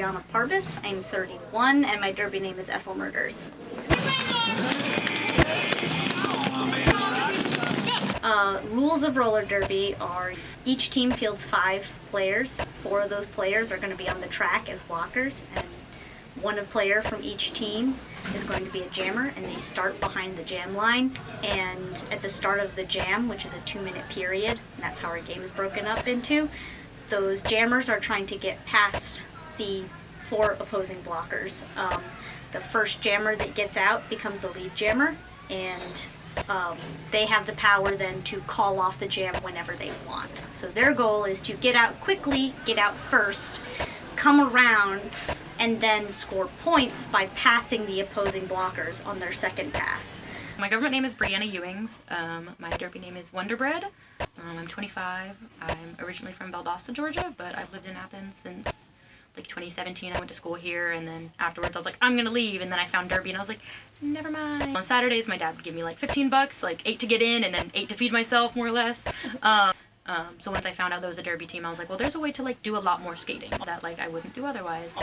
Brianna Parvis. I'm 31, and my derby name is Ethel Murders. Rules of roller derby are each team fields 5 players. 4 of those players are going to be on the track as blockers, and one player from each team is going to be a jammer, and they start behind the jam line. And at the start of the jam, which is a 2-minute period, and that's how our game is broken up into, those jammers are trying to get past the 4 opposing blockers. The first jammer that gets out becomes the lead jammer, and they have the power then to call off the jam whenever they want. So their goal is to get out quickly, get out first, come around, and then score points by passing the opposing blockers on their second pass. My government name is Brianna Ewings. My derby name is Wonderbread. I'm 25. I'm originally from Valdosta, Georgia, but I've lived in Athens since like 2017. I went to school here, and then afterwards I was like, I'm gonna leave, and then I found derby, and I was like, never mind. On Saturdays, my dad would give me like $15, like 8 to get in, and then 8 to feed myself, more or less. So once I found out there was a derby team, I was like, well, there's a way to like do a lot more skating that like I wouldn't do otherwise.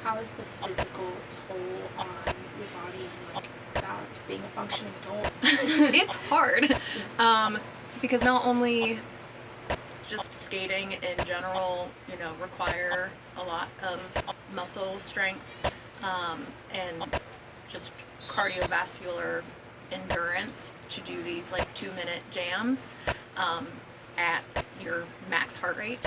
How is the physical toll on your body and like balance being a functioning adult? It's hard, because not only just skating in general, you know, require a lot of muscle strength and just cardiovascular endurance to do these like 2-minute jams at your max heart rate.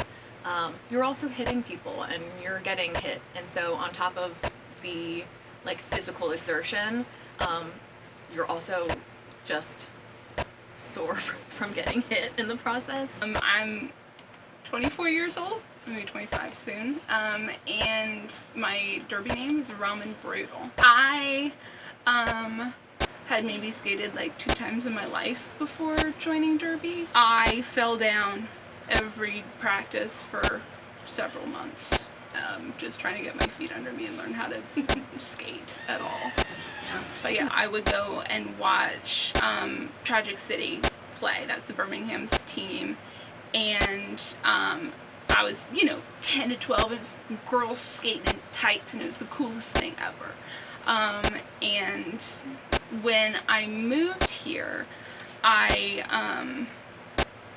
You're also hitting people and you're getting hit, and so on top of the like physical exertion, you're also just sore from getting hit in the process. I'm 24 years old, I'm gonna be 25 soon, and my derby name is Ramen Brutal. I had maybe skated like 2 times in my life before joining derby. I fell down every practice for several months, just trying to get my feet under me and learn how to skate at all. But yeah, I would go and watch Tragic City play. That's the Birmingham's team, and I was, 10 to 12. It was girls skating in tights, and it was the coolest thing ever. And when I moved here, I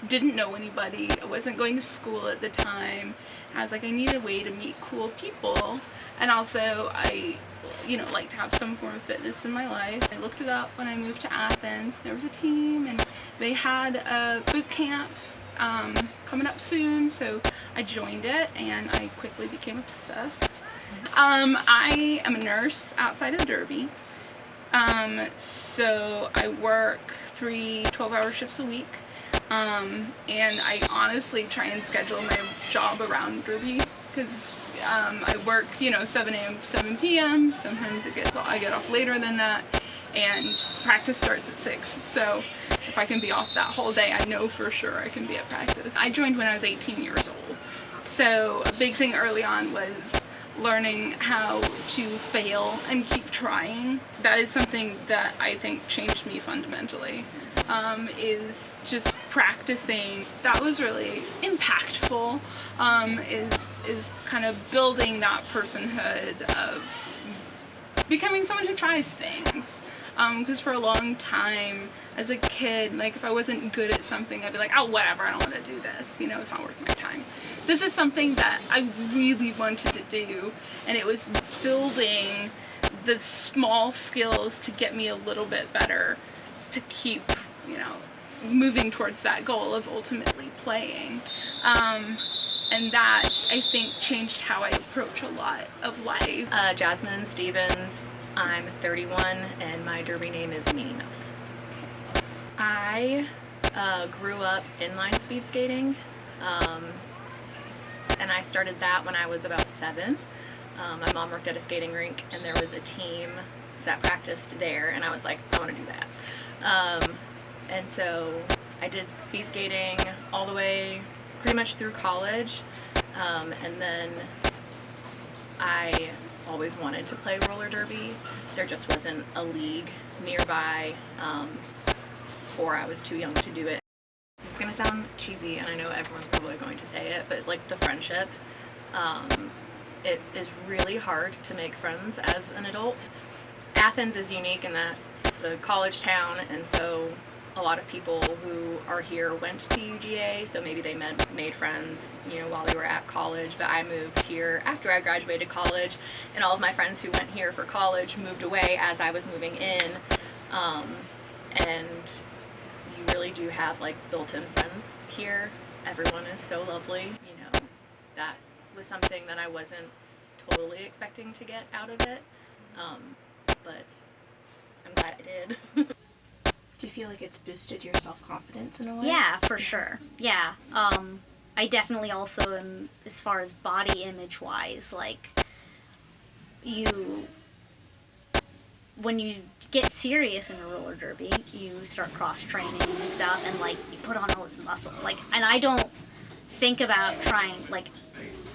didn't know anybody. I wasn't going to school at the time. I was like, I need a way to meet cool people, and also I like to have some form of fitness in my life. I looked it up when I moved to Athens. There was a team, and they had a boot camp coming up soon, so I joined it, and I quickly became obsessed. I am a nurse outside of derby, so I work 3 12-hour shifts a week, and I honestly try and schedule my job around derby, because I work 7 a.m. 7 p.m. Sometimes I get off later than that, and practice starts at 6, so if I can be off that whole day, I know for sure I can be at practice. I joined when I was 18 years old, so a big thing early on was learning how to fail and keep trying. That is something that I think changed me fundamentally, is just practicing. That was really impactful, is kind of building that personhood of becoming someone who tries things. Because for a long time as a kid, like if I wasn't good at something, I'd be like, oh, whatever, I don't want to do this, it's not worth my time. This is something that I really wanted to do, and it was building the small skills to get me a little bit better, to keep, moving towards that goal of ultimately playing. And that, I think, changed how I approach a lot of life. Jasmine Stevens. I'm 31, and my derby name is Minnie Mouse. I grew up inline speed skating, and I started that when I was about 7. My mom worked at a skating rink, and there was a team that practiced there, and I was like, I want to do that. And so I did speed skating all the way pretty much through college, and then I always wanted to play roller derby. There just wasn't a league nearby, or I was too young to do it. It's gonna sound cheesy, and I know everyone's probably going to say it, but like the friendship it is really hard to make friends as an adult. Athens is unique in that it's a college town, and so a lot of people who are here went to UGA, so maybe they made friends, while they were at college. But I moved here after I graduated college, and all of my friends who went here for college moved away as I was moving in. And you really do have like built-in friends here. Everyone is so lovely. That was something that I wasn't totally expecting to get out of it, but I'm glad I did. Do you feel like it's boosted your self-confidence in a way? Yeah, for sure. Yeah. I definitely also am, as far as body image wise, like, when you get serious in a roller derby, you start cross-training and stuff, and, like, you put on all this muscle. Like, and I don't think about trying, like,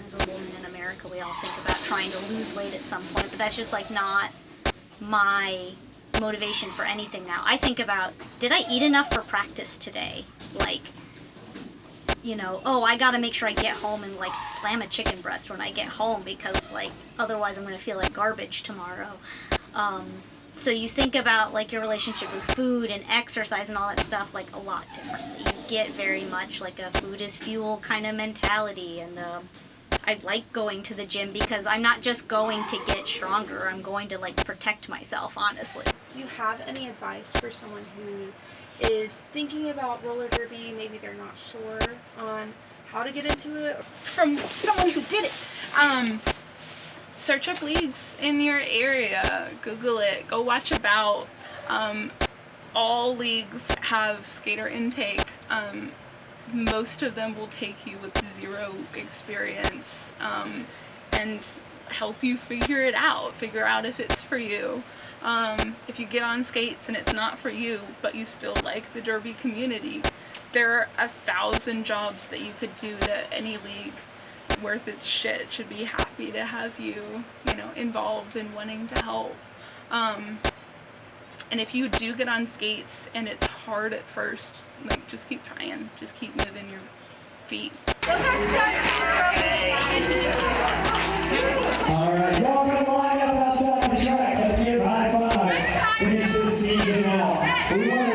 as a woman in America, we all think about trying to lose weight at some point, but that's just, like, not my motivation for anything now. I think about, did I eat enough for practice today? Like, I gotta make sure I get home and, like, slam a chicken breast when I get home, because, like, otherwise I'm gonna feel like garbage tomorrow. So you think about, like, your relationship with food and exercise and all that stuff, like, a lot differently. You get very much, like, a food is fuel kind of mentality, and I like going to the gym because I'm not just going to get stronger, I'm going to, like, protect myself, honestly. Do you have any advice for someone who is thinking about roller derby, maybe they're not sure on how to get into it? From someone who did it. Search up leagues in your area, Google it, go watch about. All leagues have skater intake. Most of them will take you with zero experience and help you figure out if it's for you. If you get on skates and it's not for you, but you still like the derby community, there are 1,000 jobs that you could do that any league worth its shit should be happy to have you, involved in wanting to help. And if you do get on skates and it's hard at first, like, just keep trying. Just keep moving your feet. All right, welcome to line up outside the track. Let's give a high five. Finish the season now. We want